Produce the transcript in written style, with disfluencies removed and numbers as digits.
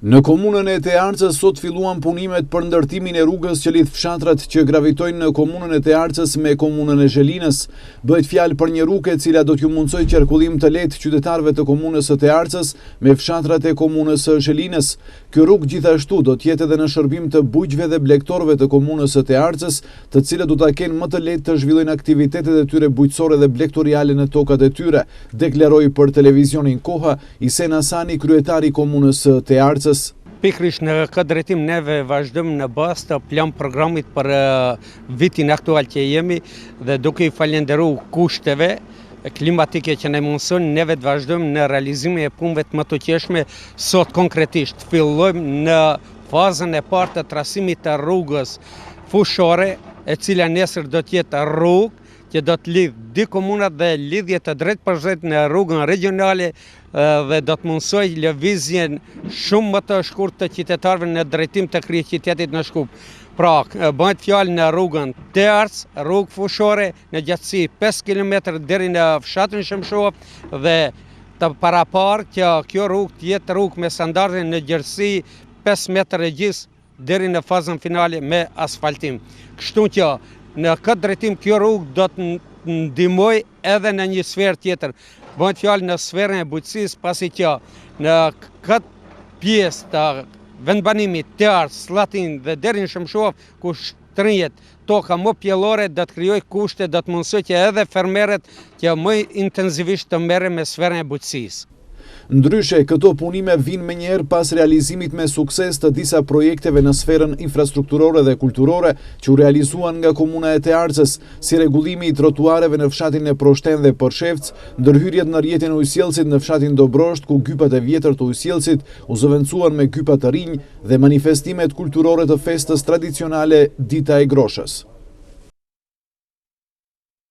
Në komunën e Tearcës sot filluan punimet për ndërtimin e rrugës që lidh fshatrat që gravitojnë në komunën e Tearcës me komunën e Zhelinës. Bëhet fjalë për një rrugë e cila do t'ju mundsoj qarkullim të lehtë qytetarëve të komunës së Tearcës me fshatrat e komunës së Zhelinës. Kjo rrugë gjithashtu do të jetë edhe në shërbim të bujqve dhe blegtorëve të komunës së Tearcës, të cilët do ta kenë më të lehtë të zhvillojnë aktivitetet e tyre bujqësore dhe blegtoriale në tokat e tyre, deklaroi për televizionin Koha Isen Hasani, kryetari i komunës së Tearcës. Pikrisht në këtë drejtim neve vazhdojmë në bazë të plan programit për vitin aktual që jemi dhe duke i falenderuar kushteve klimatike që ne mundson, neve të vazhdojmë në realizimin e punëve të mëtoqeshme. Sot konkretisht fillojmë në fazën e parë të trasimit të rrugës fushore, e cila nesër do të jetë rrugë që do të lidh dy komunat dhe lidhje të drejt për drejt në rrugën regionale dhe do të mundsoj lëvizjen shumë më të shkurtër të qytetarëve në drejtim të kryeqytetit në Shkup. Pra, bëhet fjalë në rrugën Tearc, rrugë fushore në gjatësi 5 km deri në fshatin Shemshov dhe të paraparë që kjo rrugë të jetë rrugë me standarde në gjatësi 5 metra e gjys deri në fazën finale me asfaltim. Kështu që në këtë drejtim kjo rrugë do të ndihmoj edhe në një sferë tjetër. Bëhet fjalë në sferën e bujqësisë, pasi që në këtë pjesë të vendbanimit Tearc, Slatin dhe deri në Shemshov, ku shtrihet toka më pjellore, do të krijoj kushte, do të mundsoj që edhe fermerët që më intensivisht të merren me sferën e bujqësisë. Ndryshe, këto punime vinë me njerë pas realizimit me sukses të disa projekteve në sferën infrastrukturore dhe kulturore që u realizuan nga komuna e Tearcës, si rregullimi i trotuareve në fshatin e Proshten dhe Përshevc, ndërhyrjet në rrjetin e Ujësjellsit në fshatin Dobrosht, ku gypat e vjetër të Ujësjellsit u zëvendësuan me gypa të rinj, dhe manifestimet kulturore të festës tradicionale Dita e Groshës.